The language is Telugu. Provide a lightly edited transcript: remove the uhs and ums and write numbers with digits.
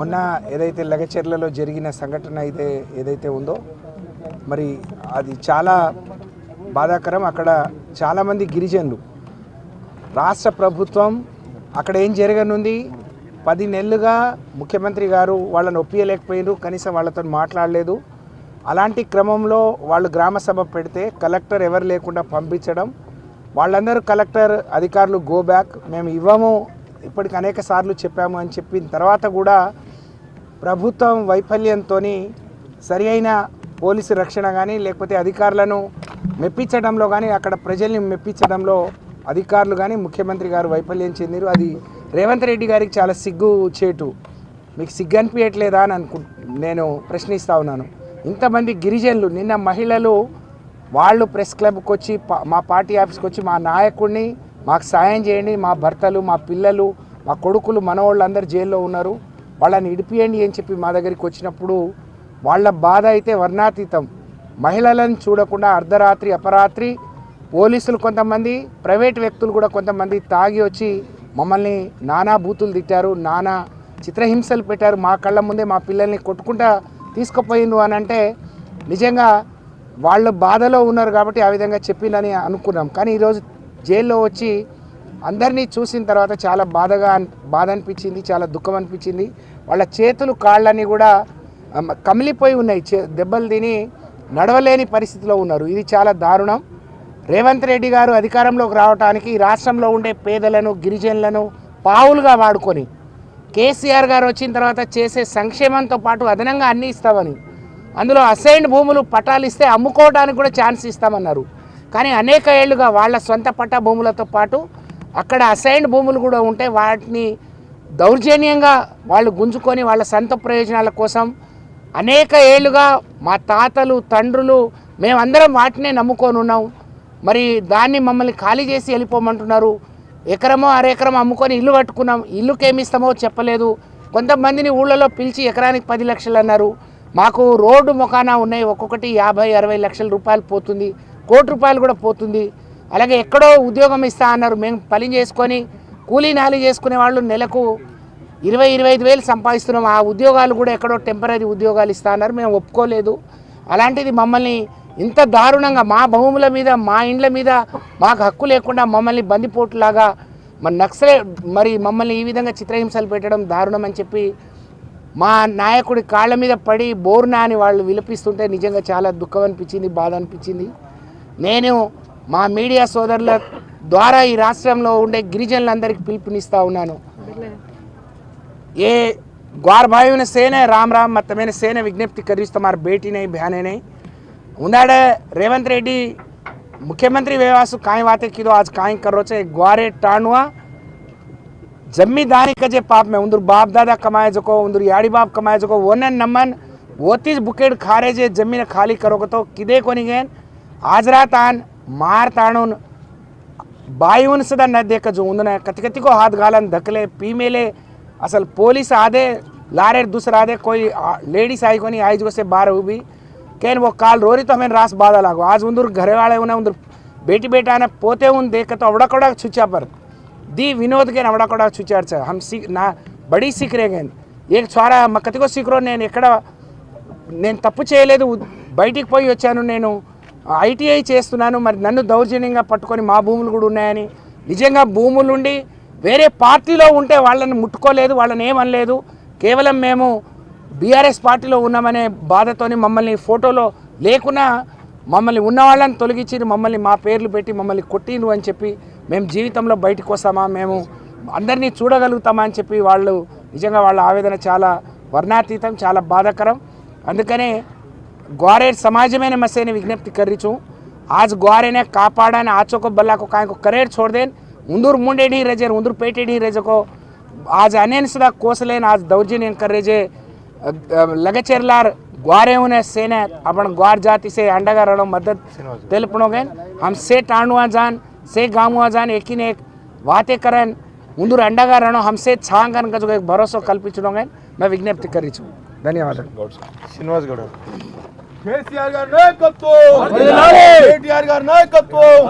మొన్న ఏదైతే లగచెర్లలో జరిగిన సంఘటన అయితే ఏదైతే ఉందో మరి అది చాలా బాధాకరం. అక్కడ చాలామంది గిరిజనులు రాష్ట్ర ప్రభుత్వం అక్కడ ఏం జరగనుంది 10 నెలలుగా ముఖ్యమంత్రి గారు వాళ్ళని ఒప్పియలేకపోయారు, కనీసం వాళ్ళతో మాట్లాడలేదు. అలాంటి క్రమంలో వాళ్ళు గ్రామ సభ పెడితే కలెక్టర్ ఎవరు లేకుండా పంపించడం, వాళ్ళందరూ కలెక్టర్ అధికారులు గో బ్యాక్, మేము ఇవ్వము ఇప్పటికి అనేక సార్లు చెప్పాము అని చెప్పిన తర్వాత కూడా ప్రభుత్వం వైఫల్యంతో సరి అయిన పోలీసు రక్షణ కానీ లేకపోతే అధికారులను మెప్పించడంలో కానీ అక్కడ ప్రజల్ని మెప్పించడంలో అధికారులు కానీ ముఖ్యమంత్రి గారు వైఫల్యం చెందారు. అది రేవంత్ రెడ్డి గారికి చాలా సిగ్గు చేటు. మీకు సిగ్గు అనిపించట్లేదా అని నేను ప్రశ్నిస్తూ ఉన్నాను. ఇంతమంది గిరిజనులు నిన్న మహిళలు వాళ్ళు ప్రెస్ క్లబ్కి వచ్చి మా పార్టీ ఆఫీస్కి వచ్చి మా నాయకుడిని మాకు సాయం చేయండి, మా భర్తలు మా పిల్లలు మా కొడుకులు మనవాళ్ళు అందరు జైల్లో ఉన్నారు, వాళ్ళని ఇడిపియండి అని చెప్పి మా దగ్గరికి వచ్చినప్పుడు వాళ్ళ బాధ అయితే వర్ణాతీతం. మహిళలను చూడకుండా అర్ధరాత్రి అపరాత్రి పోలీసులు కొంతమంది ప్రైవేట్ వ్యక్తులు కూడా కొంతమంది తాగి వచ్చి మమ్మల్ని నానా బూతులు తిట్టారు, నానా చిత్రహింసలు పెట్టారు. మా కళ్ళ ముందే మా పిల్లల్ని కొట్టుకుంటా తీసుకుపోయిండు అని అంటే నిజంగా వాళ్ళు బాధలో ఉన్నారు కాబట్టి ఆ విధంగా చెప్పిందని అనుకున్నాం. కానీ ఈరోజు జైల్లో వచ్చి అందరినీ చూసిన తర్వాత చాలా బాధ అనిపించింది, చాలా దుఃఖం అనిపించింది. వాళ్ళ చేతులు కాళ్ళని కూడా కమిలిపోయి ఉన్నాయి, దెబ్బలు తిని నడవలేని పరిస్థితిలో ఉన్నారు. ఇది చాలా దారుణం. రేవంత్ రెడ్డి గారు అధికారంలోకి రావడానికి రాష్ట్రంలో ఉండే పేదలను గిరిజనులను పావులుగా వాడుకొని కేసీఆర్ గారు వచ్చిన తర్వాత చేసే సంక్షేమంతో పాటు అదనంగా అన్నీ ఇస్తామని, అందులో అసైన్డ్ భూములు పట్టాలు ఇస్తే అమ్ముకోవడానికి కూడా ఛాన్స్ ఇస్తామన్నారు. కానీ అనేక ఏళ్లుగా వాళ్ళ సొంత పట్టా భూములతో పాటు అక్కడ అసైన్డ్ భూములు కూడా ఉంటే వాటిని దౌర్జన్యంగా వాళ్ళు గుంజుకొని వాళ్ళ సొంత ప్రయోజనాల కోసం అనేక ఏళ్లుగా మా తాతలు తండ్రులు మేమందరం వాటినే నమ్ముకొని ఉన్నాం. మరి దాన్ని మమ్మల్ని ఖాళీ చేసి వెళ్ళిపోమంటున్నారు. ఎకరమో అరెకరం అమ్ముకొని ఇల్లు కట్టుకున్నాం, ఇల్లుకేమిస్తామో చెప్పలేదు. కొంతమందిని ఊళ్ళలో పిలిచి ఎకరానికి 10 లక్షలు అన్నారు. మాకు రోడ్డు మొఖానా ఉన్నాయి, ఒక్కొక్కటి 50-60 లక్షల రూపాయలు పోతుంది, ₹1 కోటి కూడా పోతుంది. అలాగే ఎక్కడో ఉద్యోగం ఇస్తా అన్నారు. మేము పని చేసుకొని కూలీ నాలి చేసుకునే వాళ్ళు నెలకు 20-25 వేలు సంపాదిస్తున్నాం. ఆ ఉద్యోగాలు కూడా ఎక్కడో టెంపరీ ఉద్యోగాలు ఇస్తా అన్నారు, మేము ఒప్పుకోలేదు. అలాంటిది మమ్మల్ని ఇంత దారుణంగా మా భూముల మీద మా ఇండ్ల మీద మాకు హక్కు లేకుండా మమ్మల్ని బందిపోటులాగా మరి మమ్మల్ని ఈ విధంగా చిత్రహింసలు పెట్టడం దారుణం అని చెప్పి మా నాయకుడి కాళ్ళ మీద పడి బోర్నా అని వాళ్ళు విలపిస్తుంటే నిజంగా చాలా దుఃఖం అనిపించింది, బాధ అనిపించింది. నేను మా మీడియా సోదరుల ద్వారా ఈ రాష్ట్రంలో ఉండే గిరిజనులందరికీ పిలుపునిస్తూ ఉన్నాను. ఏ ग्वार भाई ने सेने राम राम मत मैंने सेने विज्ञप्ति करी तुम्हारे बेटी नहीं बहने नहीं उन्हाड़े रेवंत रेड्डी मुख्यमंत्री व्यवासु काई बातें की आज काई करो चे ग्वारे टाणुआ जमींदारी कजे पाप में उंदर बाप दादा कमाए जो को उंदर याड़ी बाप कमाए जो को वनन नमन वोतीज बुकेड खारे जे जमीन खाली करोगे तो किदे कोनी गेन आज रात आन मार ताणुन बायुन सदा न देख जो उन्होंने कति कति को हाथ गालन धकले पी मेले असल पोलिस आधे लारे दूसरा आधे कोई लेडीज आई कोनी आई जो से बाहर हुई कैन वो काल रोरी तो हमें रास बाधा लागो आज उंदर घरे वाले उन्हें उंदर बेटी बेटा ने पोते उन देख तो अवड़ा कड़ा छुचा पर दी विनोद के अवड़ा कड़ा छुचार से हम सीख ना बड़ी सीख रहे गए एक छोरा कति को सीख रो నేను ఎక్కడ నేను తప్పు చేయలేదు బయటికి పోయి వచ్చాను నేను ఐటీఐ చేస్తున్నాను మరి నన్ను దౌర్జన్యంగా పట్టుకొని మా భూములు కూడా ఉన్నాయని నిజంగా భూములు ఉండి వేరే పార్టీలో ఉంటే వాళ్ళని ముట్టుకోలేదు వాళ్ళని ఏమనలేదు కేవలం మేము బీఆర్ఎస్ పార్టీలో ఉన్నామనే బాధతోని మమ్మల్ని ఫోటోలో లేకున్నా మమ్మల్ని ఉన్న వాళ్ళని తొలగించి మమ్మల్ని మా పేర్లు పెట్టి మమ్మల్ని కొట్టిండ్రు అని చెప్పి మేము జీవితంలో బయటకు వస్తామా మేము అందరినీ చూడగలుగుతామా అని చెప్పి వాళ్ళు నిజంగా వాళ్ళ ఆవేదన చాలా వర్ణాతీతం చాలా బాధాకరం అందుకనే ग्वारे समाज में मसे ने विज्ञप्ति कर रही छूँ आज ग्वारे ने कापाड़ा ने आचो को बल्ला को काय को करेर छोड़ देन उंदूर मुंडे नहीं रहे उंदूर पेटे नहीं रहे को आज अनेन सदा कोसलेन आज दौर्जन्य कर रहे जे लगचेरलार ग्वारे उन्हें सेने अपन ग्वार जाति से अंडगा रणो मदद तेलपणोगे हम से टाणुआ जान से गामुआ जान एक ही एक बातें करें उंदूर अंडगा रणो हमसे छांगन का जो एक भरोसा कल्पिंचोगे मैं विज्ञप्ति कर रही छूँ धन्यवाद श्रीनिवास गौड़ కేసీఆర్ గారి నాయకత్వం కేటీఆర్ గారి నాయకత్వం